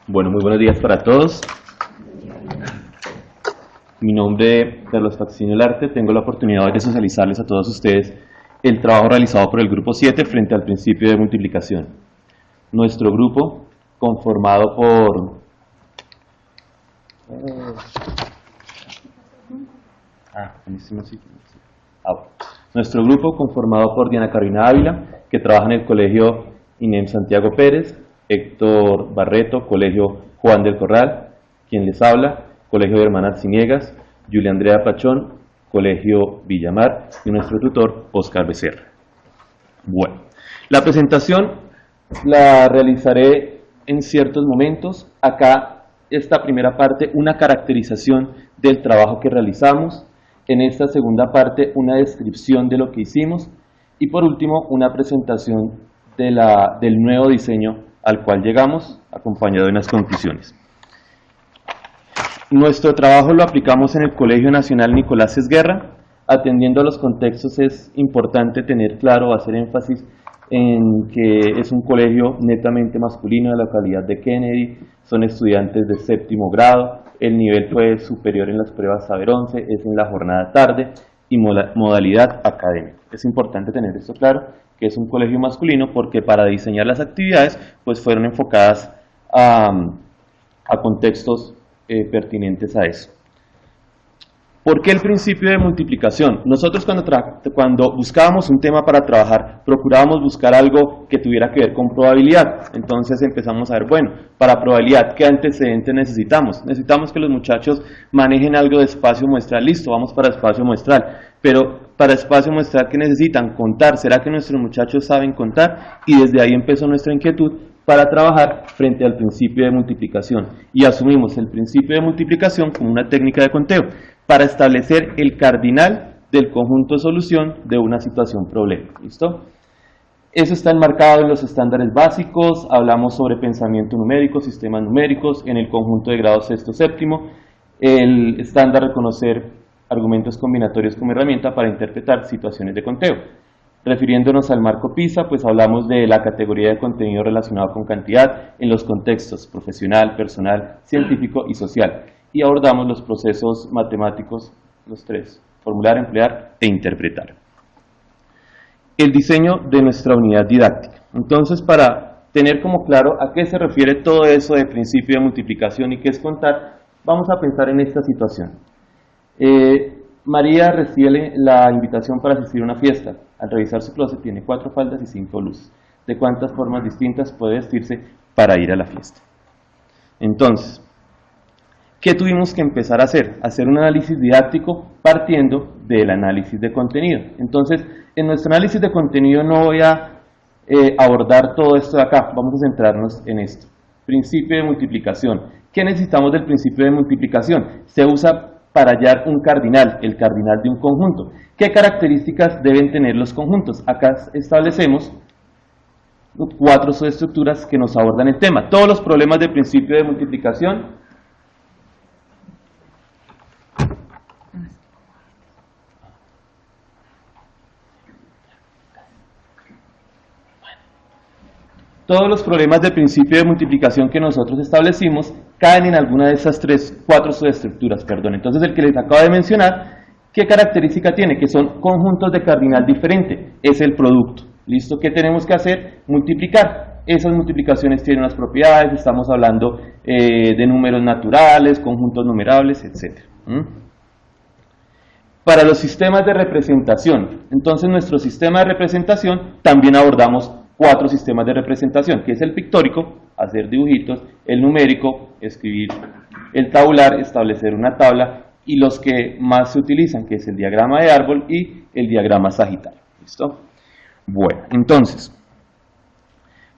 Bueno, muy buenos días para todos. Mi nombre es Carlos Faxinio Larte. Tengo la oportunidad de socializarles a todos ustedes el trabajo realizado por el Grupo 7 frente al principio de multiplicación. Nuestro grupo, conformado por... Nuestro grupo, conformado por Diana Carolina Ávila, que trabaja en el Colegio INEM Santiago Pérez, Héctor Barreto, Colegio Juan del Corral, quien les habla, Colegio de Hermanas Ciniegas, Julia Andrea Pachón, Colegio Villamar, y nuestro tutor, Oscar Becerra. Bueno, la presentación la realizaré en ciertos momentos. Acá, esta primera parte, una caracterización del trabajo que realizamos. En esta segunda parte, una descripción de lo que hicimos. Y por último, una presentación del nuevo diseño al cual llegamos, acompañado de unas conclusiones. Nuestro trabajo lo aplicamos en el Colegio Nacional Nicolás Esguerra. Atendiendo a los contextos, es importante tener claro, hacer énfasis en que es un colegio netamente masculino de la localidad de Kennedy. Son estudiantes de séptimo grado. El nivel fue superior en las pruebas Saber 11, es en la jornada tarde y modalidad académica. Es importante tener esto claro, que es un colegio masculino, porque para diseñar las actividades pues fueron enfocadas a contextos pertinentes a eso. ¿Por qué el principio de multiplicación? Nosotros cuando buscábamos un tema para trabajar, procurábamos buscar algo que tuviera que ver con probabilidad. Entonces empezamos a ver, bueno, para probabilidad, ¿qué antecedentes necesitamos? Necesitamos que los muchachos manejen algo de espacio muestral. Listo, vamos para espacio muestral. Pero para espacio muestral, ¿qué necesitan? Contar. ¿Será que nuestros muchachos saben contar? Y desde ahí empezó nuestra inquietud para trabajar frente al principio de multiplicación. Y asumimos el principio de multiplicación como una técnica de conteo para establecer el cardinal del conjunto de solución de una situación problema. ¿Listo? Eso está enmarcado en los estándares básicos. Hablamos sobre pensamiento numérico, sistemas numéricos, en el conjunto de grado sexto séptimo, el estándar reconocer argumentos combinatorios como herramienta para interpretar situaciones de conteo. Refiriéndonos al marco PISA, pues hablamos de la categoría de contenido relacionado con cantidad en los contextos profesional, personal, científico y social. Y abordamos los procesos matemáticos, los tres: formular, emplear e interpretar. El diseño de nuestra unidad didáctica. Entonces, para tener como claro a qué se refiere todo eso de principio de multiplicación y qué es contar, vamos a pensar en esta situación. María recibe la invitación para asistir a una fiesta. Al revisar su closet tiene 4 faldas y 5 blusas. ¿De cuántas formas distintas puede vestirse para ir a la fiesta? Entonces, ¿qué tuvimos que empezar a hacer? Hacer un análisis didáctico partiendo del análisis de contenido. Entonces, en nuestro análisis de contenido no voy a abordar todo esto de acá. Vamos a centrarnos en esto. Principio de multiplicación. ¿Qué necesitamos del principio de multiplicación? Se usa para hallar un cardinal, el cardinal de un conjunto. ¿Qué características deben tener los conjuntos? Acá establecemos 4 subestructuras que nos abordan el tema. Todos los problemas de principio de multiplicación del principio de multiplicación que nosotros establecimos caen en alguna de esas 4 subestructuras. Entonces, el que les acabo de mencionar, ¿qué característica tiene? Que son conjuntos de cardinal diferente. Es el producto. ¿Listo? ¿Qué tenemos que hacer? Multiplicar. Esas multiplicaciones tienen unas propiedades. Estamos hablando de números naturales, conjuntos numerables, etc. Para los sistemas de representación. Entonces, nuestro sistema de representación también abordamos 4 sistemas de representación, que es el pictórico, hacer dibujitos; el numérico, escribir; el tabular, establecer una tabla; y los que más se utilizan, que es el diagrama de árbol y el diagrama sagitario. ¿Listo? Bueno, entonces,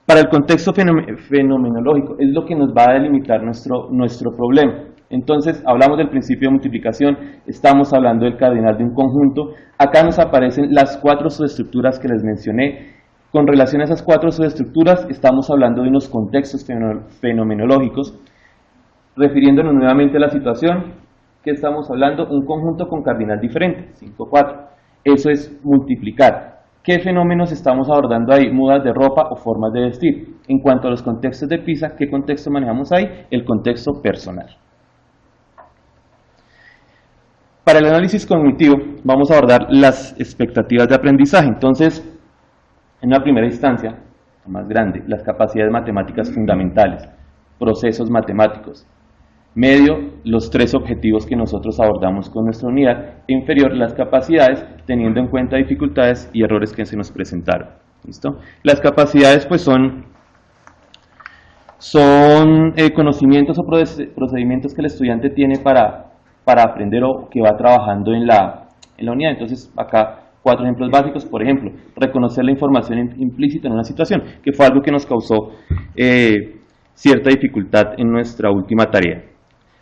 para el contexto fenomenológico es lo que nos va a delimitar nuestro problema. Entonces, hablamos del principio de multiplicación, estamos hablando del cardinal de un conjunto. Acá nos aparecen las 4 subestructuras que les mencioné. Con relación a esas 4 subestructuras, estamos hablando de unos contextos fenomenológicos. Refiriéndonos nuevamente a la situación, ¿qué estamos hablando? Un conjunto con cardinal diferente, 5, 4. Eso es multiplicar. ¿Qué fenómenos estamos abordando ahí? Mudas de ropa o formas de vestir. En cuanto a los contextos de PISA, ¿qué contexto manejamos ahí? El contexto personal. Para el análisis cognitivo vamos a abordar las expectativas de aprendizaje. Entonces, en una primera instancia, más grande, las capacidades matemáticas fundamentales, procesos matemáticos. Medio, los 3 objetivos que nosotros abordamos con nuestra unidad. E inferior, las capacidades, teniendo en cuenta dificultades y errores que se nos presentaron. ¿Listo? Las capacidades pues son conocimientos o procedimientos que el estudiante tiene para aprender o que va trabajando en la unidad. Entonces, acá 4 ejemplos básicos. Por ejemplo, reconocer la información implícita en una situación, que fue algo que nos causó cierta dificultad en nuestra última tarea.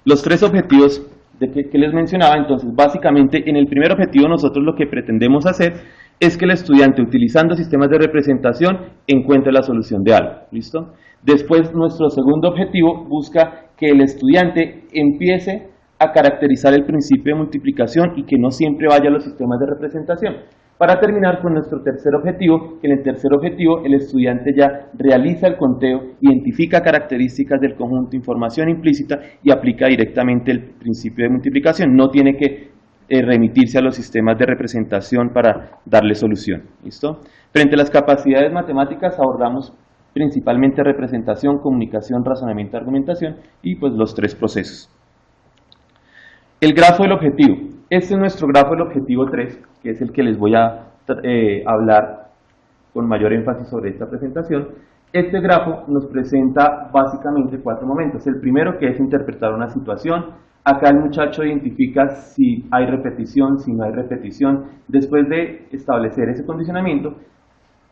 Los 3 objetivos que les mencionaba, entonces, básicamente, en el primer objetivo nosotros lo que pretendemos hacer es que el estudiante, utilizando sistemas de representación, encuentre la solución de algo. ¿Listo? Después, nuestro segundo objetivo busca que el estudiante empiece a caracterizar el principio de multiplicación y que no siempre vaya a los sistemas de representación. Para terminar con nuestro tercer objetivo, que en el tercer objetivo el estudiante ya realiza el conteo, identifica características del conjunto de información implícita y aplica directamente el principio de multiplicación. No tiene que remitirse a los sistemas de representación para darle solución. ¿Listo? Frente a las capacidades matemáticas abordamos principalmente representación, comunicación, razonamiento, argumentación y pues los 3 procesos. El grafo del objetivo. Este es nuestro grafo del objetivo 3, que es el que les voy a hablar con mayor énfasis sobre esta presentación. Este grafo nos presenta básicamente 4 momentos. El primero, que es interpretar una situación. Acá el muchacho identifica si hay repetición, si no hay repetición. Después de establecer ese condicionamiento,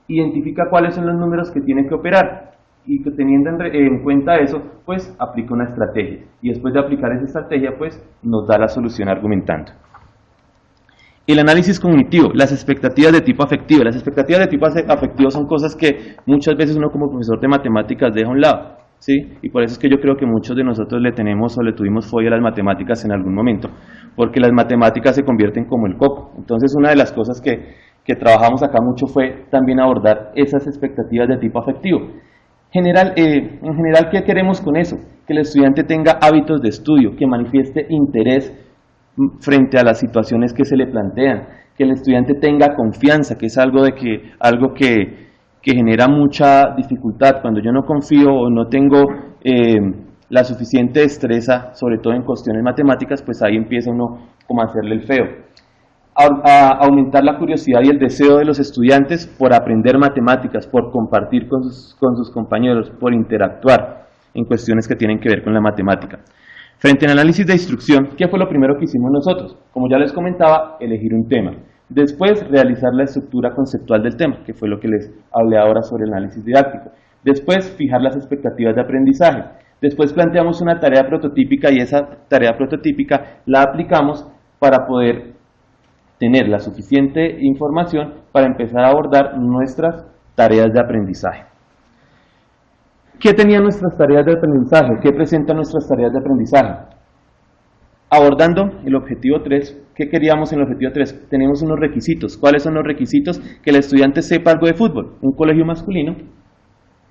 identifica cuáles son los números que tiene que operar. Y que teniendo en cuenta eso, pues aplica una estrategia. Y después de aplicar esa estrategia, pues nos da la solución argumentando. El análisis cognitivo, las expectativas de tipo afectivo. Las expectativas de tipo afectivo son cosas que muchas veces uno como profesor de matemáticas deja a un lado, ¿sí? Y por eso es que yo creo que muchos de nosotros le tenemos o le tuvimos fobia a las matemáticas en algún momento, porque las matemáticas se convierten como el coco. Entonces una de las cosas que trabajamos acá mucho fue también abordar esas expectativas de tipo afectivo. En general, ¿qué queremos con eso? Que el estudiante tenga hábitos de estudio, que manifieste interés frente a las situaciones que se le plantean, que el estudiante tenga confianza, que es algo que genera mucha dificultad. Cuando yo no confío o no tengo la suficiente destreza, sobre todo en cuestiones matemáticas, pues ahí empieza uno como a hacerle el feo. A aumentar la curiosidad y el deseo de los estudiantes por aprender matemáticas, por compartir con sus compañeros, por interactuar en cuestiones que tienen que ver con la matemática. Frente al análisis de instrucción, ¿qué fue lo primero que hicimos nosotros? Como ya les comentaba, elegir un tema. Después, realizar la estructura conceptual del tema, que fue lo que les hablé ahora sobre el análisis didáctico. Después, fijar las expectativas de aprendizaje. Después planteamos una tarea prototípica y esa tarea prototípica la aplicamos para poder tener la suficiente información para empezar a abordar nuestras tareas de aprendizaje. ¿Qué tenían nuestras tareas de aprendizaje? ¿Qué presentan nuestras tareas de aprendizaje? Abordando el objetivo 3, ¿qué queríamos en el objetivo 3? Tenemos unos requisitos. ¿Cuáles son los requisitos? Que el estudiante sepa algo de fútbol. Un colegio masculino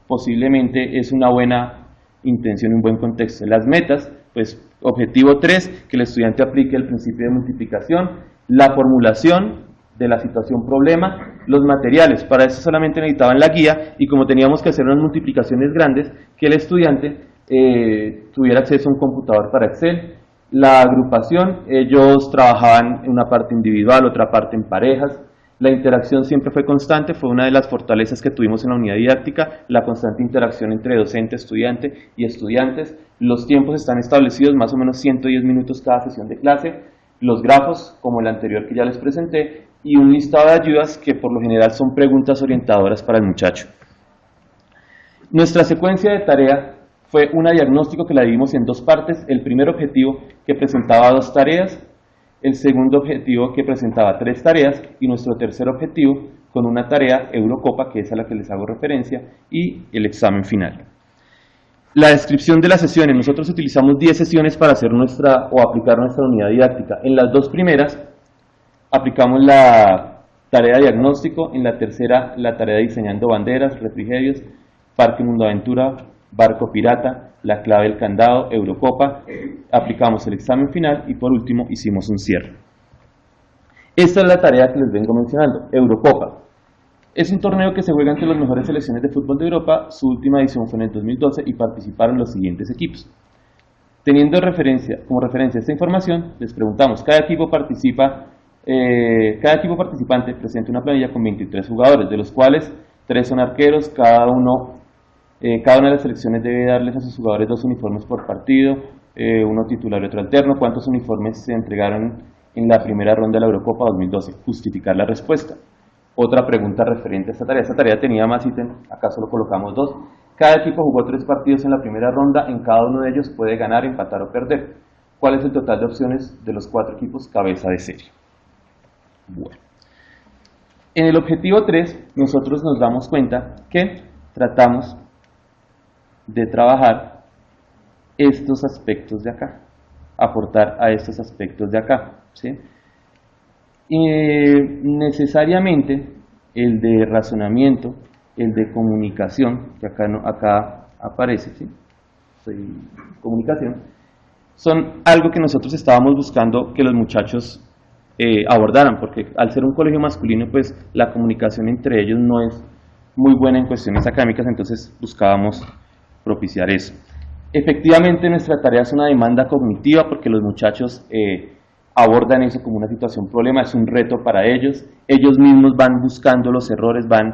posiblemente es una buena intención y un buen contexto. Las metas, pues objetivo 3, que el estudiante aplique el principio de multiplicación. La formulación de la situación problema, los materiales, para eso solamente necesitaban la guía y como teníamos que hacer unas multiplicaciones grandes, que el estudiante tuviera acceso a un computador para Excel. La agrupación, ellos trabajaban en una parte individual, otra parte en parejas. La interacción siempre fue constante, fue una de las fortalezas que tuvimos en la unidad didáctica, la constante interacción entre docente, estudiante y estudiantes. Los tiempos están establecidos, más o menos 110 minutos cada sesión de clase. Los grafos, como el anterior que ya les presenté, y un listado de ayudas que por lo general son preguntas orientadoras para el muchacho. Nuestra secuencia de tarea fue una diagnóstico que la dividimos en 2 partes. El primer objetivo que presentaba 2 tareas, el segundo objetivo que presentaba 3 tareas y nuestro tercer objetivo con una tarea Eurocopa, que es a la que les hago referencia, y el examen final. La descripción de las sesiones, nosotros utilizamos 10 sesiones para hacer aplicar nuestra unidad didáctica. En las 2 primeras aplicamos la tarea de diagnóstico, en la tercera la tarea de diseñando banderas, refrigerios, Parque Mundo Aventura, Barco Pirata, La Clave del Candado, Eurocopa, aplicamos el examen final y por último hicimos un cierre. Esta es la tarea que les vengo mencionando, Eurocopa. Es un torneo que se juega entre las mejores selecciones de fútbol de Europa, su última edición fue en el 2012 y participaron los siguientes equipos. Teniendo como referencia esta información, les preguntamos, cada equipo participante presenta una planilla con 23 jugadores, de los cuales 3 son arqueros, cada una de las selecciones debe darles a sus jugadores 2 uniformes por partido, uno titular y otro alterno. ¿Cuántos uniformes se entregaron en la primera ronda de la Eurocopa 2012? Justificar la respuesta. Otra pregunta referente a esta tarea. Esta tarea tenía más ítems, acá solo colocamos 2. Cada equipo jugó 3 partidos en la primera ronda, en cada uno de ellos puede ganar, empatar o perder. ¿Cuál es el total de opciones de los 4 equipos cabeza de serie? Bueno. En el objetivo 3, nosotros nos damos cuenta que tratamos de trabajar estos aspectos de acá, aportar a estos aspectos de acá, ¿sí? Y necesariamente el de razonamiento, el de comunicación, que acá aparece, ¿sí? Comunicación, son algo que nosotros estábamos buscando que los muchachos abordaran, porque al ser un colegio masculino, pues la comunicación entre ellos no es muy buena en cuestiones académicas, entonces buscábamos propiciar eso. Efectivamente, nuestra tarea es una demanda cognitiva, porque los muchachos abordan eso como una situación problema, es un reto para ellos mismos van buscando los errores, van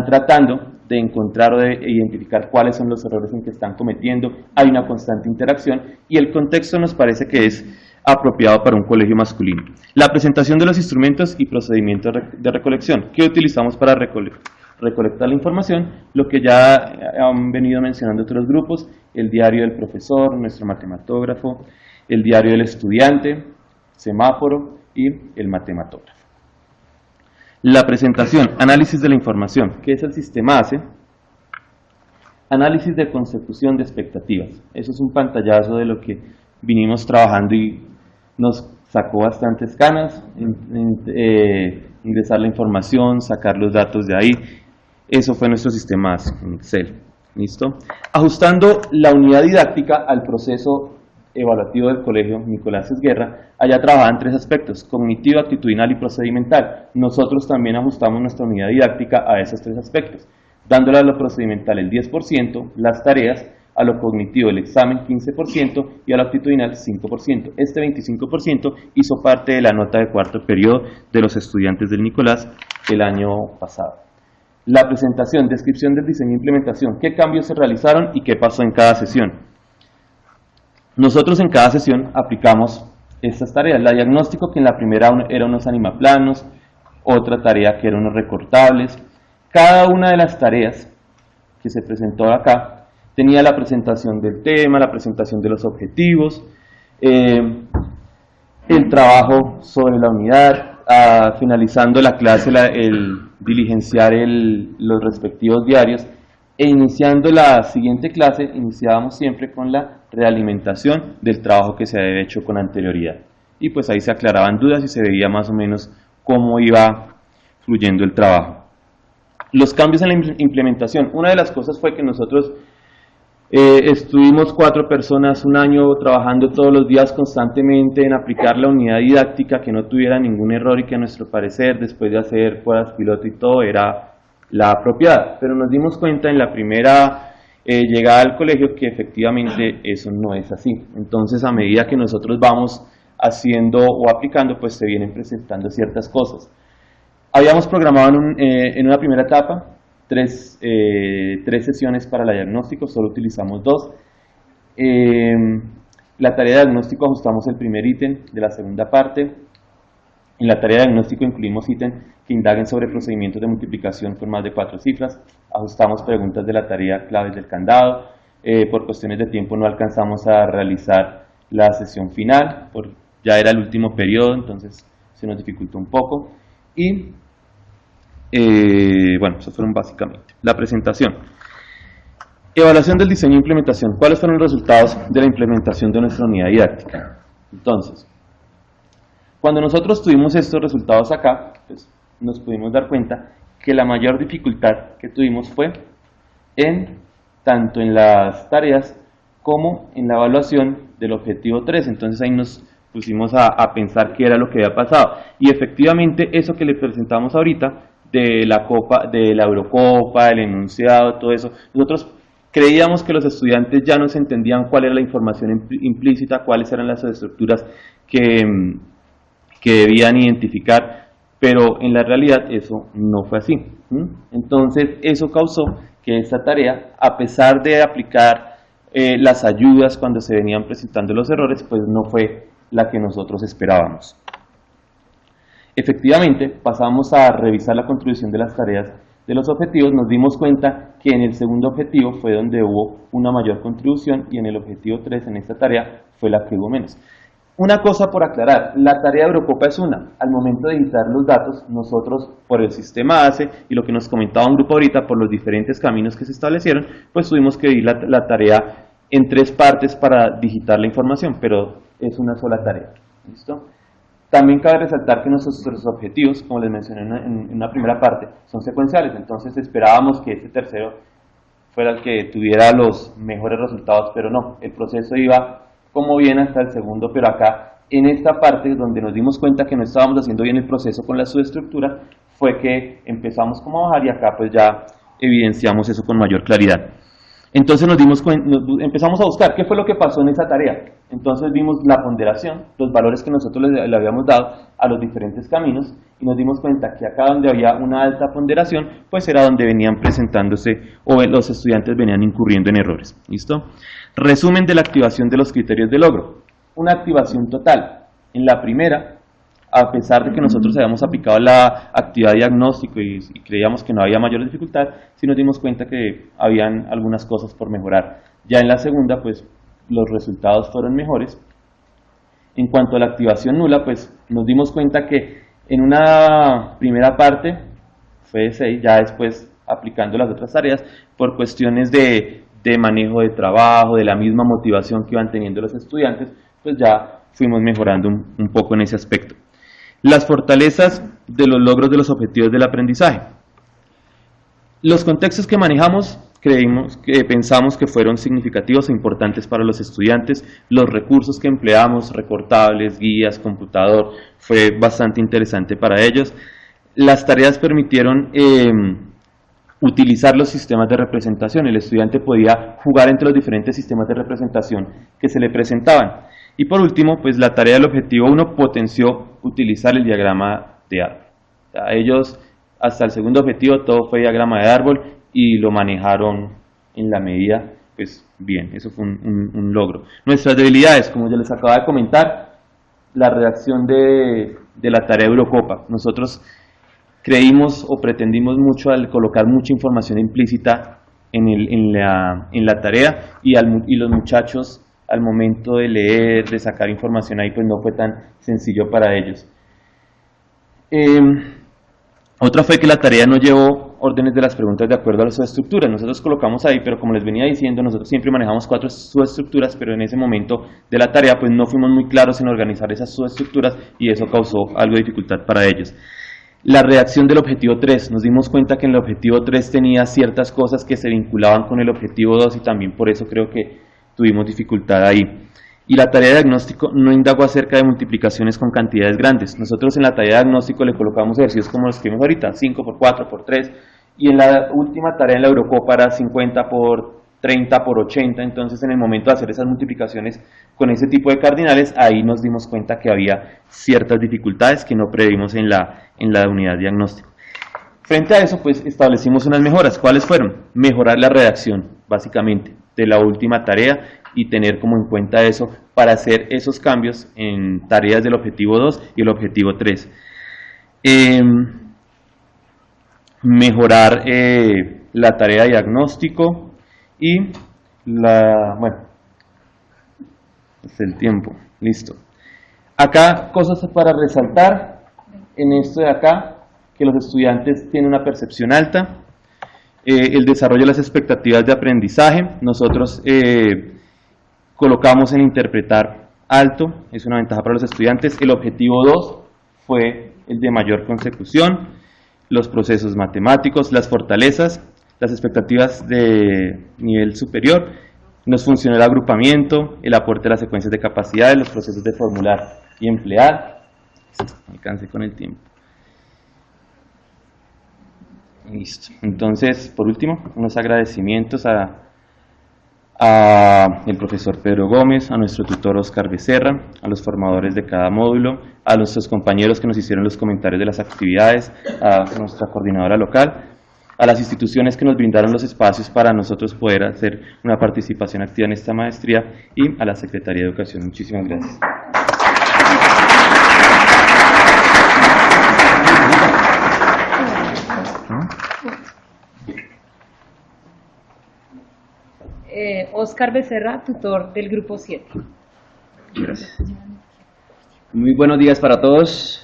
tratando de encontrar o de identificar cuáles son los errores en que están cometiendo, hay una constante interacción y el contexto nos parece que es apropiado para un colegio masculino. La presentación de los instrumentos y procedimientos de recolección. ¿Qué utilizamos para recolectar la información? Lo que ya han venido mencionando otros grupos, el diario del profesor, nuestro matematógrafo, el diario del estudiante, semáforo y el matematógrafo. La presentación, análisis de la información. ¿Qué es el sistema ACE? Análisis de consecución de expectativas. Eso es un pantallazo de lo que vinimos trabajando y nos sacó bastantes canas, ingresar la información, sacar los datos de ahí. Eso fue nuestro sistema ACE en Excel. ¿Listo? Ajustando la unidad didáctica al proceso evaluativo del colegio Nicolás Esguerra, allá trabajaban 3 aspectos, cognitivo, actitudinal y procedimental. Nosotros también ajustamos nuestra unidad didáctica a esos 3 aspectos, dándole a lo procedimental el 10%, las tareas, a lo cognitivo el examen 15% y a lo actitudinal 5%. Este 25% hizo parte de la nota de 4º periodo de los estudiantes del Nicolás el año pasado. La presentación, descripción del diseño e implementación, qué cambios se realizaron y qué pasó en cada sesión. Nosotros en cada sesión aplicamos estas tareas, la diagnóstico, que en la primera era unos animaplanos, otra tarea que eran unos recortables. Cada una de las tareas que se presentó acá tenía la presentación del tema, la presentación de los objetivos, el trabajo sobre la unidad, finalizando la clase el diligenciar los respectivos diarios. E iniciando la siguiente clase, iniciábamos siempre con la realimentación del trabajo que se había hecho con anterioridad. Y pues ahí se aclaraban dudas y se veía más o menos cómo iba fluyendo el trabajo. Los cambios en la implementación. Una de las cosas fue que nosotros estuvimos 4 personas un año trabajando todos los días constantemente en aplicar la unidad didáctica que no tuviera ningún error y que a nuestro parecer, después de hacer pruebas piloto y todo, era la apropiada, pero nos dimos cuenta en la primera llegada al colegio que efectivamente eso no es así. Entonces, a medida que nosotros vamos haciendo o aplicando, pues se vienen presentando ciertas cosas. Habíamos programado en una primera etapa 3 sesiones para la diagnóstico, solo utilizamos 2. La tarea de diagnóstico ajustamos el primer ítem de la segunda parte. En la tarea de diagnóstico incluimos ítems que indaguen sobre procedimientos de multiplicación con más de 4 cifras, ajustamos preguntas de la tarea claves del candado, por cuestiones de tiempo no alcanzamos a realizar la sesión final, ya era el último periodo, entonces se nos dificultó un poco, y bueno, eso fueron básicamente. La presentación. Evaluación del diseño e implementación. ¿Cuáles fueron los resultados de la implementación de nuestra unidad didáctica? Entonces, cuando nosotros tuvimos estos resultados acá, pues nos pudimos dar cuenta que la mayor dificultad que tuvimos fue tanto en las tareas como en la evaluación del objetivo 3. Entonces ahí nos pusimos a pensar qué era lo que había pasado. Y efectivamente eso que le presentamos ahorita, de la Eurocopa, el enunciado, todo eso, nosotros creíamos que los estudiantes ya nos entendían cuál era la información implícita, cuáles eran las estructuras que debían identificar, pero en la realidad eso no fue así. Entonces eso causó que esta tarea, a pesar de aplicar las ayudas cuando se venían presentando los errores, pues no fue la que nosotros esperábamos. Efectivamente, pasamos a revisar la contribución de las tareas de los objetivos, nos dimos cuenta que en el segundo objetivo fue donde hubo una mayor contribución y en el objetivo 3, en esta tarea, fue la que hubo menos. Una cosa por aclarar, la tarea de Eurocopa es una. Al momento de editar los datos, nosotros por el sistema ACE y lo que nos comentaba un grupo ahorita, por los diferentes caminos que se establecieron, pues tuvimos que dividir la tarea en 3 partes para digitar la información, pero es una sola tarea. ¿Listo? También cabe resaltar que nuestros objetivos, como les mencioné en una primera parte, son secuenciales, entonces esperábamos que este tercero fuera el que tuviera los mejores resultados, pero no, el proceso iba como bien hasta el segundo, pero acá, en esta parte donde nos dimos cuenta que no estábamos haciendo bien el proceso con la subestructura, fue que empezamos como a bajar y acá pues ya evidenciamos eso con mayor claridad. Entonces empezamos a buscar qué fue lo que pasó en esa tarea. Entonces vimos la ponderación, los valores que nosotros le habíamos dado a los diferentes caminos y nos dimos cuenta que acá donde había una alta ponderación, pues era donde venían presentándose o los estudiantes venían incurriendo en errores. ¿Listo? Resumen de la activación de los criterios de logro. Una activación total. En la primera, a pesar de que nosotros habíamos aplicado la actividad de diagnóstico y creíamos que no había mayor dificultad, sí nos dimos cuenta que habían algunas cosas por mejorar. Ya en la segunda, pues los resultados fueron mejores. En cuanto a la activación nula, pues nos dimos cuenta que en una primera parte fue de 6, ya después aplicando las otras tareas, por cuestiones de manejo de trabajo, de la misma motivación que iban teniendo los estudiantes, pues ya fuimos mejorando un poco en ese aspecto. Las fortalezas de los logros de los objetivos del aprendizaje. Los contextos que manejamos pensamos que fueron significativos e importantes para los estudiantes. Los recursos que empleamos, recortables, guías, computador, fue bastante interesante para ellos. Las tareas permitieron utilizar los sistemas de representación. El estudiante podía jugar entre los diferentes sistemas de representación que se le presentaban. Y por último, pues la tarea del objetivo 1 potenció utilizar el diagrama de árbol. O sea, ellos, hasta el segundo objetivo, todo fue diagrama de árbol y lo manejaron en la medida, pues bien, eso fue un logro. Nuestras debilidades, como ya les acabo de comentar, la redacción de la tarea de Eurocopa. Nosotros creímos o pretendimos mucho al colocar mucha información implícita en la tarea y los muchachos al momento de leer, de sacar información ahí, pues no fue tan sencillo para ellos. Otra fue que la tarea no llevó órdenes de las preguntas de acuerdo a las subestructuras. Nosotros colocamos ahí, pero como les venía diciendo, nosotros siempre manejamos 4 subestructuras, pero en ese momento de la tarea pues no fuimos muy claros en organizar esas subestructuras y eso causó algo de dificultad para ellos. La redacción del objetivo 3, nos dimos cuenta que en el objetivo 3 tenía ciertas cosas que se vinculaban con el objetivo 2 y también por eso creo que tuvimos dificultad ahí. Y la tarea de diagnóstico no indagó acerca de multiplicaciones con cantidades grandes. Nosotros en la tarea de diagnóstico le colocamos ejercicios como los que vimos ahorita, 5 por 4 por 3, y en la última tarea en la Eurocopa era 50 por 30 por 80, entonces en el momento de hacer esas multiplicaciones con ese tipo de cardinales, ahí nos dimos cuenta que había ciertas dificultades que no previmos en la unidad de diagnóstico. Frente a eso, pues establecimos unas mejoras. ¿Cuáles fueron? Mejorar la redacción, básicamente, de la última tarea y tener como en cuenta eso para hacer esos cambios en tareas del objetivo 2 y el objetivo 3. Mejorar la tarea de diagnóstico y bueno, es el tiempo, listo. Acá cosas para resaltar en esto de acá, que los estudiantes tienen una percepción alta, el desarrollo de las expectativas de aprendizaje, nosotros colocamos en interpretar alto, es una ventaja para los estudiantes. El objetivo 2 fue el de mayor consecución. los procesos matemáticos, las fortalezas, las expectativas de nivel superior, nos funcionó el agrupamiento, el aporte de las secuencias de capacidades, los procesos de formular y emplear. Alcance con el tiempo. Listo. Entonces, por último, unos agradecimientos a el profesor Pedro Gómez, a nuestro tutor Oscar Becerra, a los formadores de cada módulo, a nuestros compañeros que nos hicieron los comentarios de las actividades, a nuestra coordinadora local, a las instituciones que nos brindaron los espacios para nosotros poder hacer una participación activa en esta maestría y a la Secretaría de Educación. Muchísimas gracias. Oscar Becerra, tutor del Grupo 7. Gracias. Muy buenos días para todos.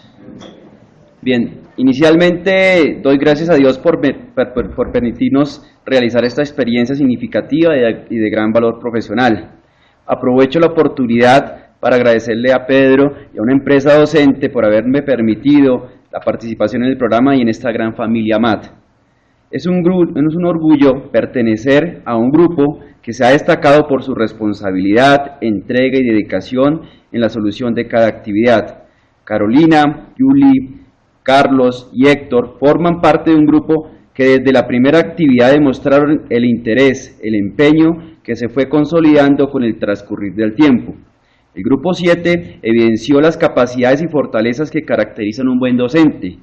Bien, inicialmente doy gracias a Dios por permitirnos realizar esta experiencia significativa y de gran valor profesional. Aprovecho la oportunidad para agradecerle a Pedro y a una empresa docente por haberme permitido la participación en el programa y en esta gran familia MAT. Es un orgullo pertenecer a un grupo que se ha destacado por su responsabilidad, entrega y dedicación en la solución de cada actividad. Carolina, Yuli, Carlos y Héctor forman parte de un grupo que desde la primera actividad demostraron el interés, el empeño que se fue consolidando con el transcurrir del tiempo. El Grupo 7 evidenció las capacidades y fortalezas que caracterizan un buen docente.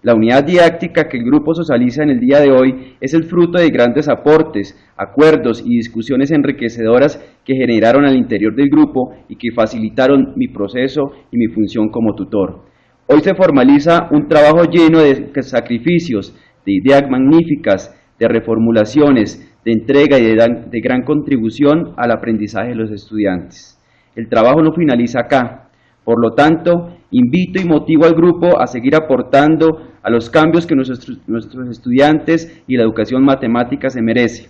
La unidad didáctica que el grupo socializa en el día de hoy es el fruto de grandes aportes, acuerdos y discusiones enriquecedoras que generaron al interior del grupo y que facilitaron mi proceso y mi función como tutor. Hoy se formaliza un trabajo lleno de sacrificios, de ideas magníficas, de reformulaciones, de entrega y de gran contribución al aprendizaje de los estudiantes. El trabajo no finaliza acá. Por lo tanto, invito y motivo al grupo a seguir aportando a los cambios que nuestros estudiantes y la educación matemática se merece.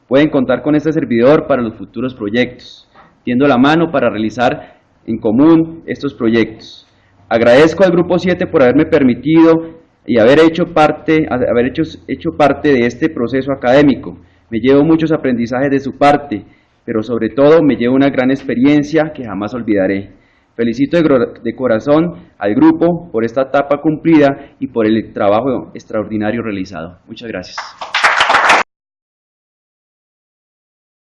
Pueden contar con este servidor para los futuros proyectos, tiendo la mano para realizar en común estos proyectos. Agradezco al Grupo 7 por haberme permitido y haber hecho parte de este proceso académico. Me llevo muchos aprendizajes de su parte, pero sobre todo me llevo una gran experiencia que jamás olvidaré. Felicito de corazón al grupo por esta etapa cumplida y por el trabajo extraordinario realizado. Muchas gracias.